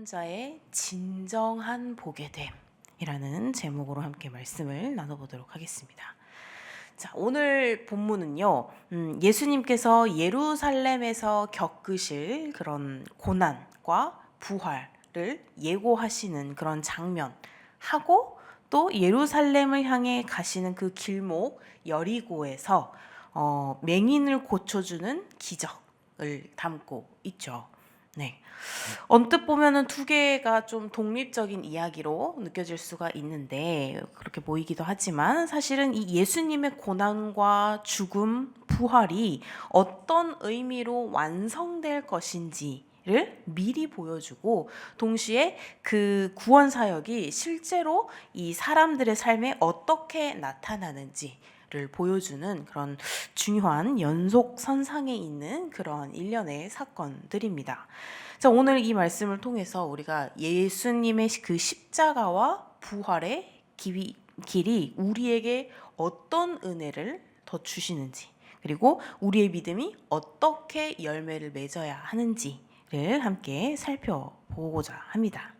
자의 진정한 보게됨이라는 제목으로 함께 말씀을 나눠보도록 하겠습니다. 자, 오늘 본문은요, 예수님께서 예루살렘에서 겪으실 그런 고난과 부활을 예고하시는 그런 장면하고 또 예루살렘을 향해 가시는 그 길목 여리고에서 맹인을 고쳐주는 기적을 담고 있죠. 네. 언뜻 보면은 두 개가 좀 독립적인 이야기로 느껴질 수가 있는데 그렇게 보이기도 하지만 사실은 이 예수님의 고난과 죽음, 부활이 어떤 의미로 완성될 것인지를 미리 보여주고 동시에 그 구원 사역이 실제로 이 사람들의 삶에 어떻게 나타나는지를 보여주는 그런 중요한 연속선상에 있는 그런 일련의 사건들입니다. 자, 오늘 이 말씀을 통해서 우리가 예수님의 그 십자가와 부활의 길이 우리에게 어떤 은혜를 더 주시는지, 그리고 우리의 믿음이 어떻게 열매를 맺어야 하는지를 함께 살펴보고자 합니다.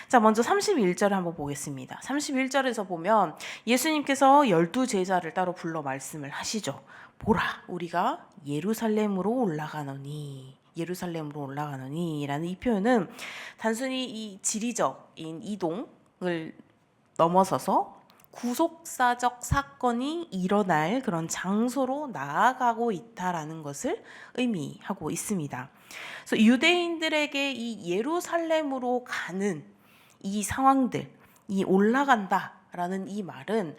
자, 먼저 31절을 한번 보겠습니다. 31절에서 보면 예수님께서 12제자를 따로 불러 말씀을 하시죠. 보라, 우리가 예루살렘으로 올라가노니 라는 이 표현은 단순히 이 지리적인 이동을 넘어서서 구속사적 사건이 일어날 그런 장소로 나아가고 있다라는 것을 의미하고 있습니다. 그래서 유대인들에게 이 예루살렘으로 가는 이 상황들, 이 올라간다라는 이 말은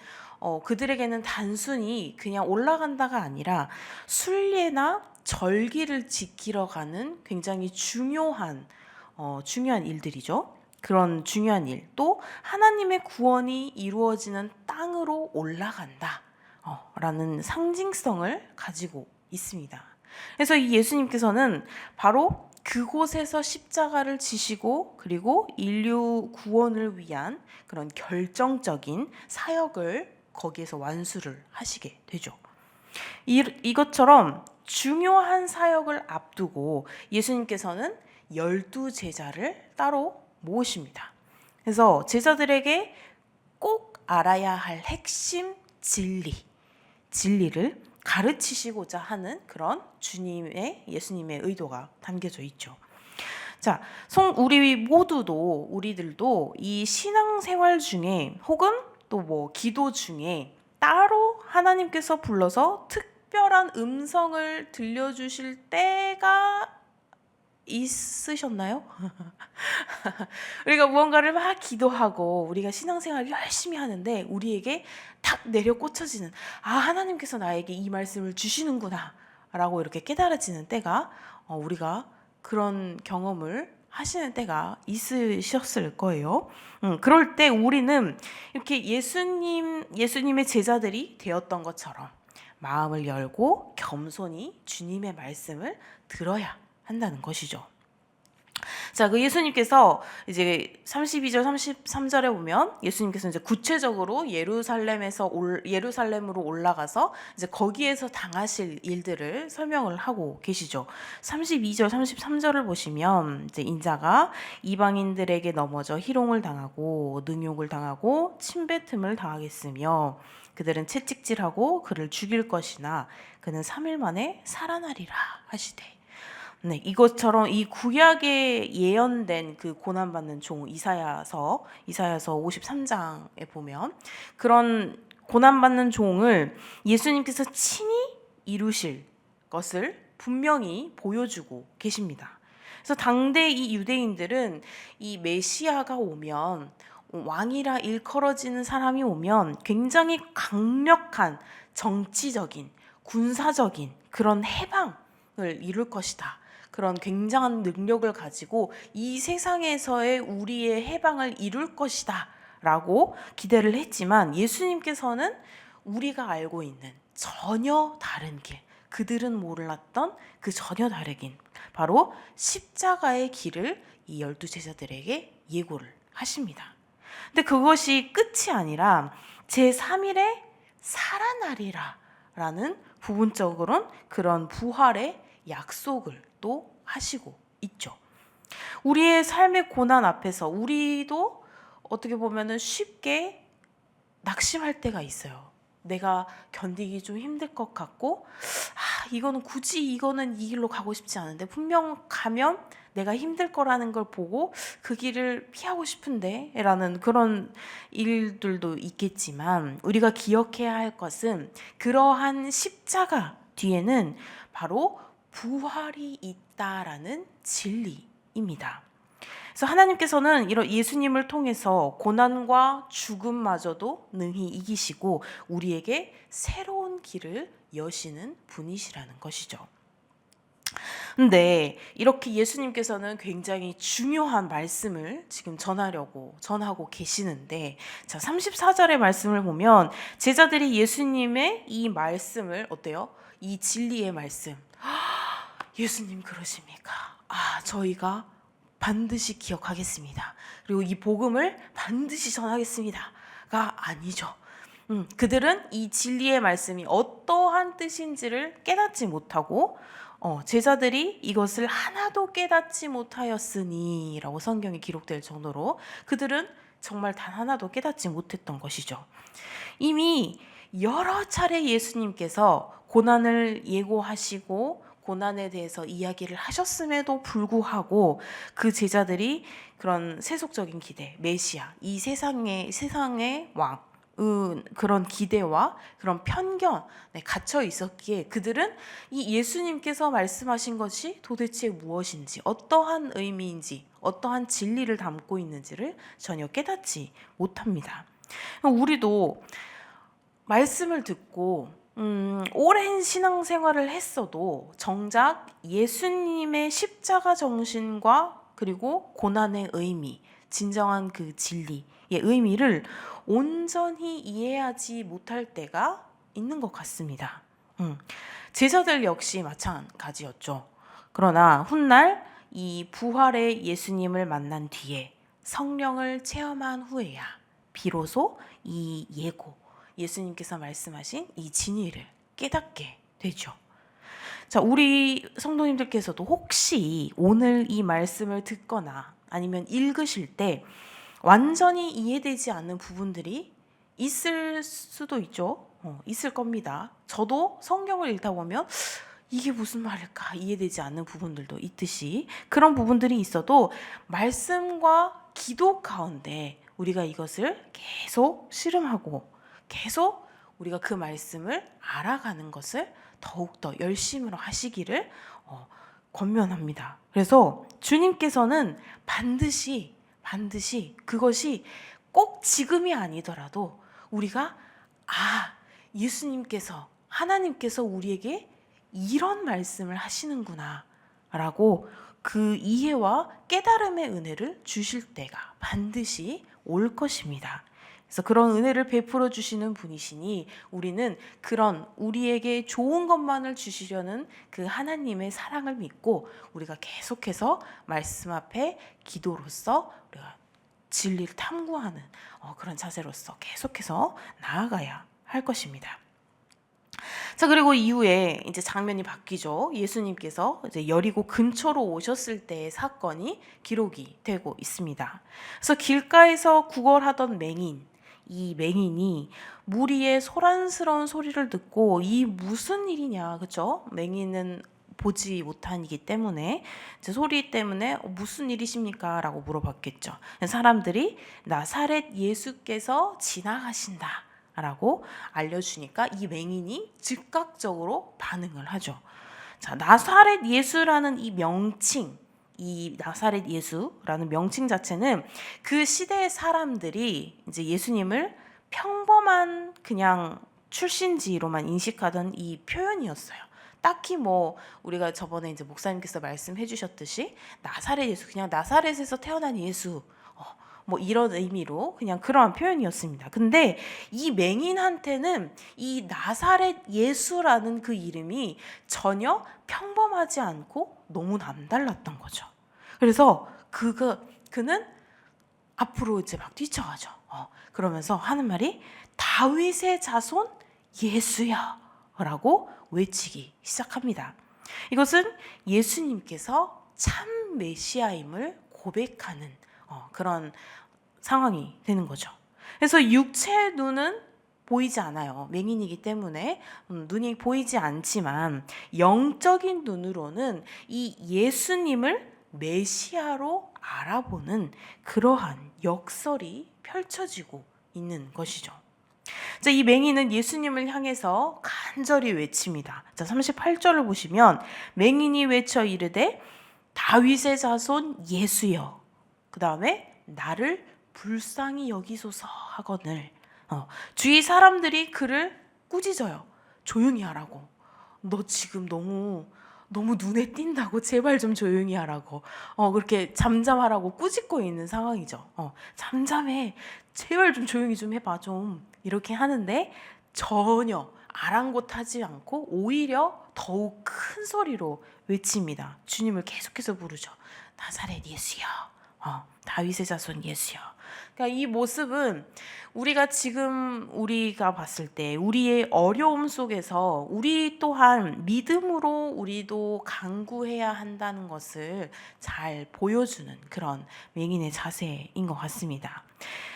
그들에게는 단순히 그냥 올라간다가 아니라 순례나 절기를 지키러 가는 굉장히 중요한 일들이죠. 그런 중요한 일, 또 하나님의 구원이 이루어지는 땅으로 올라간다 라는 상징성을 가지고 있습니다. 그래서 이 예수님께서는 바로 그곳에서 십자가를 지시고 그리고 인류 구원을 위한 그런 결정적인 사역을 거기에서 완수를 하시게 되죠. 이것처럼 중요한 사역을 앞두고 예수님께서는 12제자를 따로 모으십니다. 그래서 제자들에게 꼭 알아야 할 핵심 진리를 가르치시고자 하는 그런 예수님의 의도가 담겨져 있죠. 자, 우리들도 이 신앙생활 중에 혹은 또 뭐 기도 중에 따로 하나님께서 불러서 특별한 음성을 들려주실 때가 있으셨나요? 우리가 무언가를 막 기도하고 우리가 신앙생활을 열심히 하는데 우리에게 탁 내려 꽂혀지는 하나님께서 나에게 이 말씀을 주시는구나 라고 이렇게 깨달아지는 때가 우리가 그런 경험을 하시는 때가 있으셨을 거예요. 그럴 때 우리는 이렇게 예수님의 제자들이 되었던 것처럼 마음을 열고 겸손히 주님의 말씀을 들어야 한다는 것이죠. 자, 그 예수님께서 이제 32절, 33절에 보면 예수님께서 이제 구체적으로 예루살렘으로 올라가서 이제 거기에서 당하실 일들을 설명을 하고 계시죠. 32절, 33절을 보시면 이제 인자가 이방인들에게 넘어져 희롱을 당하고 능욕을 당하고 침뱉음을 당하겠으며 그들은 채찍질하고 그를 죽일 것이나 그는 3일 만에 살아나리라 하시되. 네, 이것처럼 이 구약에 예언된 그 고난받는 종 이사야서 53장에 보면 그런 고난받는 종을 예수님께서 친히 이루실 것을 분명히 보여주고 계십니다. 그래서 당대 이 유대인들은 이 메시아가 오면 왕이라 일컬어지는 사람이 오면 굉장히 강력한 정치적인 군사적인 그런 해방을 이룰 것이다. 그런 굉장한 능력을 가지고 이 세상에서의 우리의 해방을 이룰 것이다 라고 기대를 했지만 예수님께서는 우리가 알고 있는 전혀 다른 길, 그들은 몰랐던 그 전혀 다른 길, 바로 십자가의 길을 이 12제자들에게 예고를 하십니다. 근데 그것이 끝이 아니라 제3일에 살아나리라 라는 부분적으로는 그런 부활의 약속을 또 하시고 있죠. 우리의 삶의 고난 앞에서 우리도 어떻게 보면은 쉽게 낙심할 때가 있어요. 내가 견디기 좀 힘들 것 같고, 이거는 굳이 이거는 이 길로 가고 싶지 않은데, 분명 가면 내가 힘들 거라는 걸 보고 그 길을 피하고 싶은데 라는 그런 일들도 있겠지만, 우리가 기억해야 할 것은 그러한 십자가 뒤에는 바로 부활이 있다라는 진리입니다. 그래서 하나님께서는 이런 예수님을 통해서 고난과 죽음마저도 능히 이기시고 우리에게 새로운 길을 여시는 분이시라는 것이죠. 근데 이렇게 예수님께서는 굉장히 중요한 말씀을 지금 전하고 계시는데, 자, 34절의 말씀을 보면 제자들이 예수님의 이 말씀을 어때요? 이 진리의 말씀. 예수님 그러십니까? 저희가 반드시 기억하겠습니다. 그리고 이 복음을 반드시 전하겠습니다가 아니죠. 그들은 이 진리의 말씀이 어떠한 뜻인지를 깨닫지 못하고 제자들이 이것을 하나도 깨닫지 못하였으니 라고 성경에 기록될 정도로 그들은 정말 단 하나도 깨닫지 못했던 것이죠. 이미 여러 차례 예수님께서 고난을 예고하시고 고난에 대해서 이야기를 하셨음에도 불구하고 그 제자들이 그런 세속적인 기대, 메시아, 이 세상의 왕, 그런 기대와 그런 편견에 갇혀 있었기에 그들은 이 예수님께서 말씀하신 것이 도대체 무엇인지, 어떠한 의미인지, 어떠한 진리를 담고 있는지를 전혀 깨닫지 못합니다. 우리도 말씀을 듣고 오랜 신앙생활을 했어도 정작 예수님의 십자가 정신과 그리고 고난의 의미, 진정한 그 진리의 의미를 온전히 이해하지 못할 때가 있는 것 같습니다. 제자들 역시 마찬가지였죠. 그러나 훗날 이 부활의 예수님을 만난 뒤에 성령을 체험한 후에야 비로소 이 예수님께서 말씀하신 이 진리를 깨닫게 되죠. 자, 우리 성도님들께서도 혹시 오늘 이 말씀을 듣거나 아니면 읽으실 때 완전히 이해되지 않는 부분들이 있을 수도 있죠. 있을 겁니다. 저도 성경을 읽다 보면 이게 무슨 말일까 이해되지 않는 부분들도 있듯이 그런 부분들이 있어도 말씀과 기도 가운데 우리가 이것을 계속 씨름하고 계속 우리가 그 말씀을 알아가는 것을 더욱더 열심으로 하시기를 권면합니다. 그래서 주님께서는 반드시 그것이 꼭 지금이 아니더라도 우리가 예수님께서 하나님께서 우리에게 이런 말씀을 하시는구나 라고 그 이해와 깨달음의 은혜를 주실 때가 반드시 올 것입니다. 그래서 그런 은혜를 베풀어 주시는 분이시니 우리는 그런 우리에게 좋은 것만을 주시려는 그 하나님의 사랑을 믿고 우리가 계속해서 말씀 앞에 기도로서 우리가 진리를 탐구하는 그런 자세로서 계속해서 나아가야 할 것입니다. 자, 그리고 이후에 이제 장면이 바뀌죠. 예수님께서 이제 여리고 근처로 오셨을 때의 사건이 기록이 되고 있습니다. 그래서 길가에서 구걸하던 이 맹인이 무리의 소란스러운 소리를 듣고 이 무슨 일이냐, 그렇죠? 맹인은 보지 못한 이기 때문에 소리 때문에 무슨 일이십니까? 라고 물어봤겠죠. 사람들이 나사렛 예수께서 지나가신다 라고 알려주니까 이 맹인이 즉각적으로 반응을 하죠. 자, 나사렛 예수라는 이 명칭, 이 나사렛 예수라는 명칭 자체는 그 시대의 사람들이 이제 예수님을 평범한 그냥 출신지로만 인식하던 이 표현이었어요. 딱히 우리가 저번에 이제 목사님께서 말씀해 주셨듯이 나사렛 예수, 그냥 나사렛에서 태어난 예수, 이런 의미로 그냥 그러한 표현이었습니다. 근데 이 맹인한테는 이 나사렛 예수라는 그 이름이 전혀 평범하지 않고 너무 남달랐던 거죠. 그래서 그는 앞으로 이제 막 뛰쳐가죠. 그러면서 하는 말이 다윗의 자손 예수야 라고 외치기 시작합니다. 이것은 예수님께서 참 메시아임을 고백하는 그런 상황이 되는 거죠. 그래서 육체의 눈은 보이지 않아요. 맹인이기 때문에 눈이 보이지 않지만 영적인 눈으로는 이 예수님을 메시아로 알아보는 그러한 역설이 펼쳐지고 있는 것이죠. 자, 이 맹인은 예수님을 향해서 간절히 외칩니다. 자, 38절을 보시면 맹인이 외쳐 이르되 다윗의 자손 예수여, 그 다음에 나를 불쌍히 여기소서 하거늘. 주위 사람들이 그를 꾸짖어요. 조용히 하라고. 너 지금 너무 눈에 띈다고, 제발 좀 조용히 하라고. 그렇게 잠잠하라고 꾸짖고 있는 상황이죠. 잠잠해. 제발 좀 조용히 좀 해봐 좀. 이렇게 하는데 전혀 아랑곳하지 않고 오히려 더욱 큰 소리로 외칩니다. 주님을 계속해서 부르죠. 나사렛 예수여, 다윗의 자손 예수여. 그러니까 이 모습은 우리가 봤을 때 우리의 어려움 속에서 우리 또한 믿음으로 우리도 간구해야 한다는 것을 잘 보여주는 그런 맹인의 자세인 것 같습니다.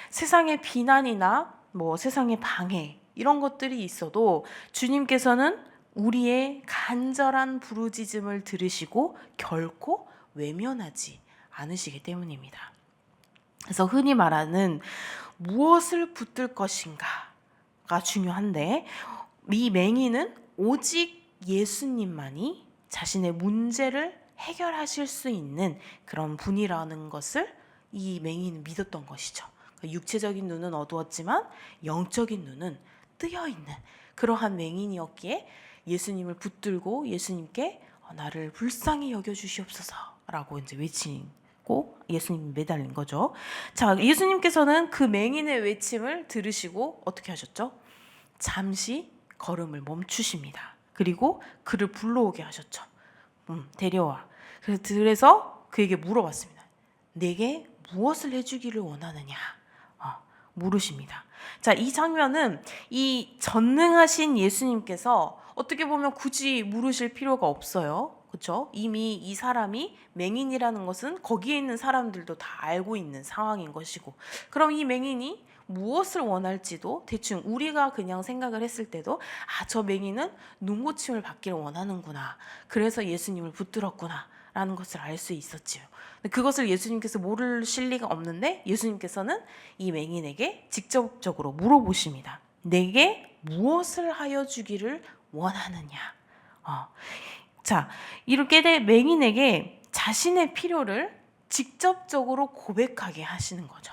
세상의 비난이나 세상의 방해 이런 것들이 있어도 주님께서는 우리의 간절한 부르짖음을 들으시고 결코 외면하지 않으시기 때문입니다. 그래서 흔히 말하는 무엇을 붙들 것인가가 중요한데, 이 맹인은 오직 예수님만이 자신의 문제를 해결하실 수 있는 그런 분이라는 것을 이 맹인은 믿었던 것이죠. 육체적인 눈은 어두웠지만 영적인 눈은 뜨여있는 그러한 맹인이었기에 예수님을 붙들고 예수님께 나를 불쌍히 여겨주시옵소서라고 이제 외치고 예수님이 매달린 거죠. 자, 예수님께서는 그 맹인의 외침을 들으시고 어떻게 하셨죠? 잠시 걸음을 멈추십니다. 그리고 그를 불러오게 하셨죠. 데려와. 그래서 그에게 물어봤습니다. 내게 무엇을 해주기를 원하느냐? 물으십니다. 자, 이 장면은 이 전능하신 예수님께서 어떻게 보면 굳이 물으실 필요가 없어요. 그렇죠? 이미 이 사람이 맹인이라는 것은 거기에 있는 사람들도 다 알고 있는 상황인 것이고, 그럼 이 맹인이 무엇을 원할지도 대충 우리가 그냥 생각을 했을 때도 저 맹인은 눈고침을 받기를 원하는구나. 그래서 예수님을 붙들었구나. 라는 것을 알 수 있었지요. 그것을 예수님께서 모르실 리가 없는데 예수님께서는 이 맹인에게 직접적으로 물어보십니다. 내게 무엇을 하여 주기를 원하느냐? 자, 이렇게 된 맹인에게 자신의 필요를 직접적으로 고백하게 하시는 거죠.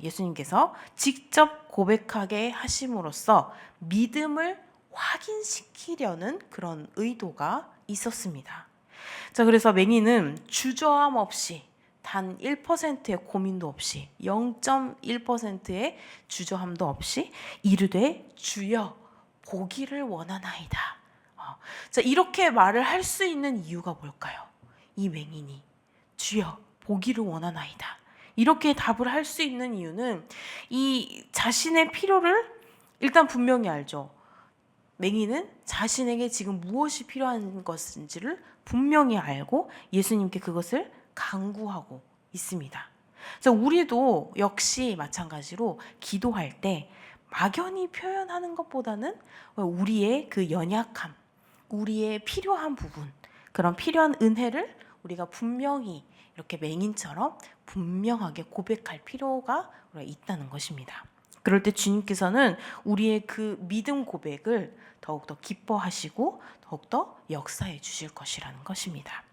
예수님께서 직접 고백하게 하심으로써 믿음을 확인시키려는 그런 의도가 있었습니다. 자, 그래서 맹인은 주저함 없이 단 1%의 고민도 없이 0.1%의 주저함도 없이 이르되 주여 보기를 원하나이다. 자, 이렇게 말을 할 수 있는 이유가 뭘까요? 이 맹인이 주여 보기를 원하나이다. 이렇게 답을 할 수 있는 이유는 이 자신의 필요를 일단 분명히 알죠. 맹인은 자신에게 지금 무엇이 필요한 것인지를 분명히 알고 예수님께 그것을 간구하고 있습니다. 그래서 우리도 역시 마찬가지로 기도할 때 막연히 표현하는 것보다는 우리의 그 연약함, 우리의 필요한 부분, 그런 필요한 은혜를 우리가 분명히 이렇게 맹인처럼 분명하게 고백할 필요가 있다는 것입니다. 그럴 때 주님께서는 우리의 그 믿음 고백을 더욱더 기뻐하시고 더욱더 역사해 주실 것이라는 것입니다.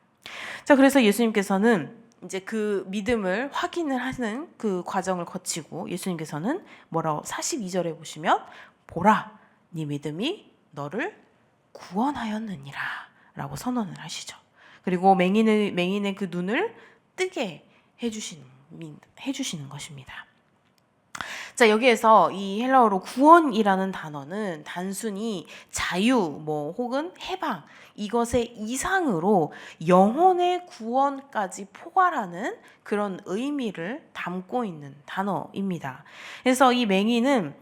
자, 그래서 예수님께서는 이제 그 믿음을 확인을 하는 그 과정을 거치고 예수님께서는 뭐라고 42절에 보시면 보라, 네 믿음이 너를 구원하였느니라 라고 선언을 하시죠. 그리고 맹인의 그 눈을 뜨게 해주시는 것입니다. 자, 여기에서 이 헬라어로 구원이라는 단어는 단순히 자유 혹은 해방 이것의 이상으로 영혼의 구원까지 포괄하는 그런 의미를 담고 있는 단어입니다. 그래서 이 맹인은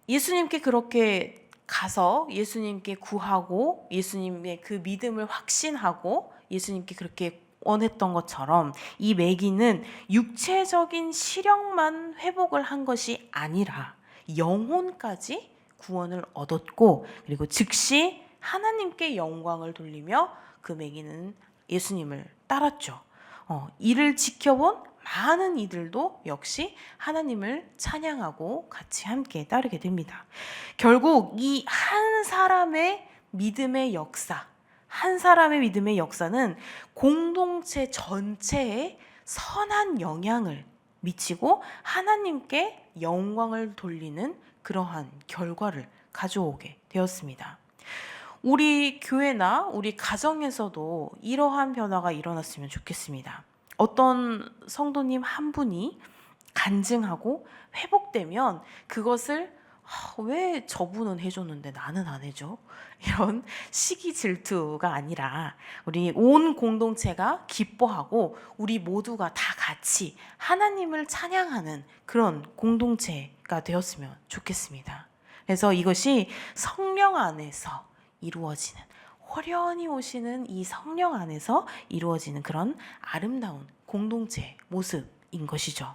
예수님께 그렇게 가서 예수님께 구하고 예수님의 그 믿음을 확신하고 예수님께 그렇게 원했던 것처럼 이 매기는 육체적인 시력만 회복을 한 것이 아니라 영혼까지 구원을 얻었고, 그리고 즉시 하나님께 영광을 돌리며 그 매기는 예수님을 따랐죠. 이를 지켜본 많은 이들도 역시 하나님을 찬양하고 같이 함께 따르게 됩니다. 결국 이 한 사람의 믿음의 역사, 한 사람의 믿음의 역사는 공동체 전체에 선한 영향을 미치고 하나님께 영광을 돌리는 그러한 결과를 가져오게 되었습니다. 우리 교회나 우리 가정에서도 이러한 변화가 일어났으면 좋겠습니다. 어떤 성도님 한 분이 간증하고 회복되면 그것을 왜 저분은 해줬는데 나는 안 해줘? 이런 시기 질투가 아니라 우리 온 공동체가 기뻐하고 우리 모두가 다 같이 하나님을 찬양하는 그런 공동체가 되었으면 좋겠습니다. 그래서 이것이 성령 안에서 이루어지는, 호련히 오시는 이 성령 안에서 이루어지는 그런 아름다운 공동체 모습인 것이죠.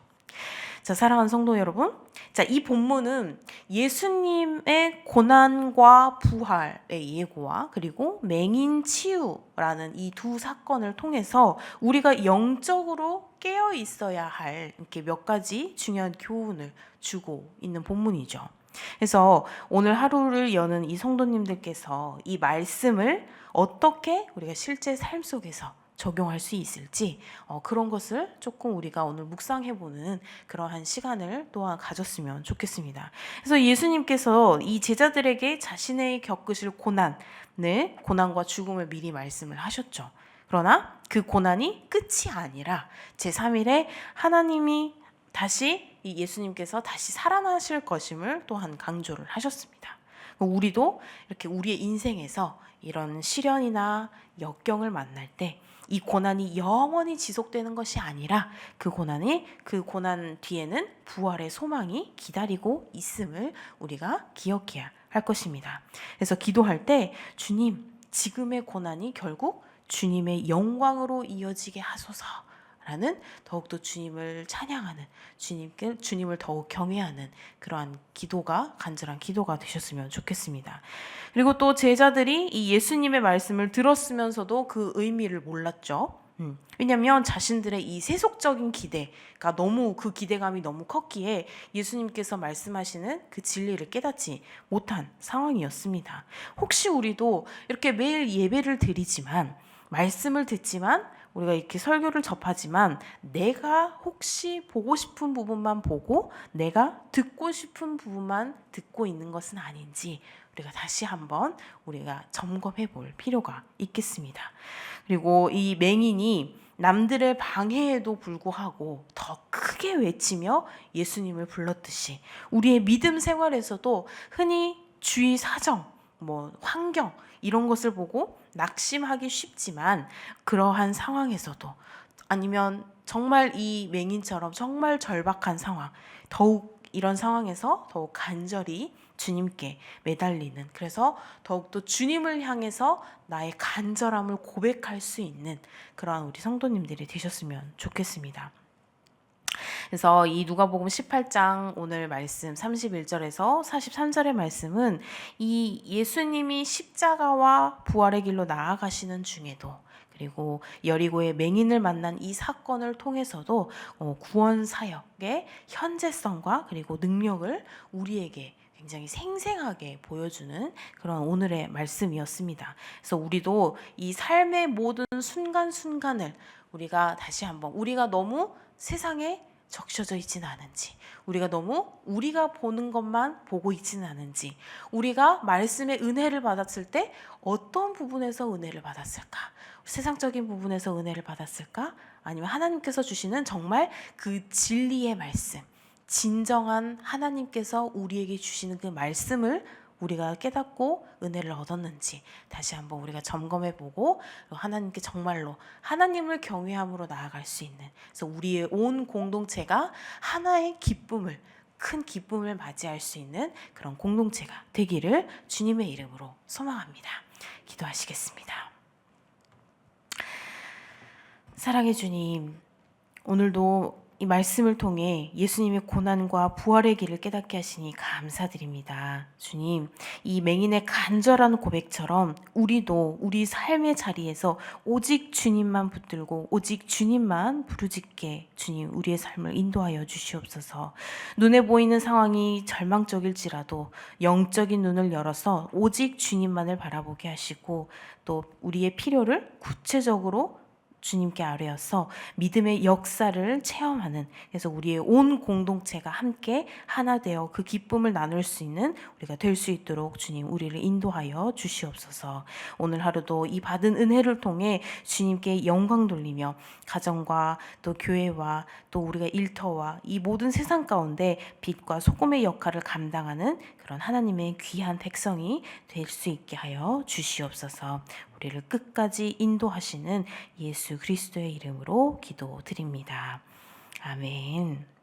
자, 사랑하는 성도 여러분, 자, 이 본문은 예수님의 고난과 부활의 예고와 그리고 맹인 치유라는 이 두 사건을 통해서 우리가 영적으로 깨어 있어야 할 이렇게 몇 가지 중요한 교훈을 주고 있는 본문이죠. 그래서 오늘 하루를 여는 이 성도님들께서 이 말씀을 어떻게 우리가 실제 삶 속에서 적용할 수 있을지 그런 것을 조금 우리가 오늘 묵상해보는 그러한 시간을 또한 가졌으면 좋겠습니다. 그래서 예수님께서 이 제자들에게 자신의 겪으실 고난과 죽음을 미리 말씀을 하셨죠. 그러나 그 고난이 끝이 아니라 제3일에 하나님이 다시 이 예수님께서 다시 살아나실 것임을 또한 강조를 하셨습니다. 우리도 이렇게 우리의 인생에서 이런 시련이나 역경을 만날 때 이 고난이 영원히 지속되는 것이 아니라 그 고난 뒤에는 부활의 소망이 기다리고 있음을 우리가 기억해야 할 것입니다. 그래서 기도할 때 주님, 지금의 고난이 결국 주님의 영광으로 이어지게 하소서 라는 더욱더 주님을 찬양하는, 주님을 더욱 경외하는 그러한 기도가, 간절한 기도가 되셨으면 좋겠습니다. 그리고 또 제자들이 이 예수님의 말씀을 들었으면서도 그 의미를 몰랐죠. 왜냐하면 자신들의 이 세속적인 기대가 그 기대감이 너무 컸기에 예수님께서 말씀하시는 그 진리를 깨닫지 못한 상황이었습니다. 혹시 우리도 이렇게 매일 예배를 드리지만, 말씀을 듣지만, 우리가 이렇게 설교를 접하지만 내가 혹시 보고 싶은 부분만 보고 내가 듣고 싶은 부분만 듣고 있는 것은 아닌지 우리가 다시 한번 우리가 점검해 볼 필요가 있겠습니다. 그리고 이 맹인이 남들의 방해에도 불구하고 더 크게 외치며 예수님을 불렀듯이 우리의 믿음 생활에서도 흔히 주위 사정, 환경 이런 것을 보고 낙심하기 쉽지만 그러한 상황에서도, 아니면 정말 이 맹인처럼 정말 절박한 상황, 더욱 이런 상황에서 더욱 간절히 주님께 매달리는, 그래서 더욱더 주님을 향해서 나의 간절함을 고백할 수 있는 그러한 우리 성도님들이 되셨으면 좋겠습니다. 그래서 이 누가복음 18장 오늘 말씀 31절에서 43절의 말씀은 이 예수님이 십자가와 부활의 길로 나아가시는 중에도, 그리고 여리고의 맹인을 만난 이 사건을 통해서도 구원 사역의 현재성과 그리고 능력을 우리에게 굉장히 생생하게 보여주는 그런 오늘의 말씀이었습니다. 그래서 우리도 이 삶의 모든 순간순간을 우리가 다시 한번, 우리가 너무 세상에 적셔져 있지는 않은지, 우리가 너무 우리가 보는 것만 보고 있지는 않은지, 우리가 말씀의 은혜를 받았을 때 어떤 부분에서 은혜를 받았을까? 세상적인 부분에서 은혜를 받았을까? 아니면 하나님께서 주시는 정말 그 진리의 말씀, 진정한 하나님께서 우리에게 주시는 그 말씀을 우리가 깨닫고 은혜를 얻었는지 다시 한번 우리가 점검해보고 하나님께 정말로 하나님을 경외함으로 나아갈 수 있는, 그래서 우리의 온 공동체가 하나의 기쁨을, 큰 기쁨을 맞이할 수 있는 그런 공동체가 되기를 주님의 이름으로 소망합니다. 기도하시겠습니다. 사랑해 주님, 오늘도 이 말씀을 통해 예수님의 고난과 부활의 길을 깨닫게 하시니 감사드립니다. 주님, 이 맹인의 간절한 고백처럼 우리도 우리 삶의 자리에서 오직 주님만 붙들고 오직 주님만 부르짖게 주님 우리의 삶을 인도하여 주시옵소서. 눈에 보이는 상황이 절망적일지라도 영적인 눈을 열어서 오직 주님만을 바라보게 하시고 또 우리의 필요를 구체적으로 주님께 아뢰어서 믿음의 역사를 체험하는, 그래서 우리의 온 공동체가 함께 하나 되어 그 기쁨을 나눌 수 있는 우리가 될 수 있도록 주님 우리를 인도하여 주시옵소서. 오늘 하루도 이 받은 은혜를 통해 주님께 영광 돌리며 가정과 또 교회와 또 우리가 일터와 이 모든 세상 가운데 빛과 소금의 역할을 감당하는 그런 하나님의 귀한 백성이 될 수 있게 하여 주시옵소서. 우리를 끝까지 인도하시는 예수 그리스도의 이름으로 기도드립니다. 아멘.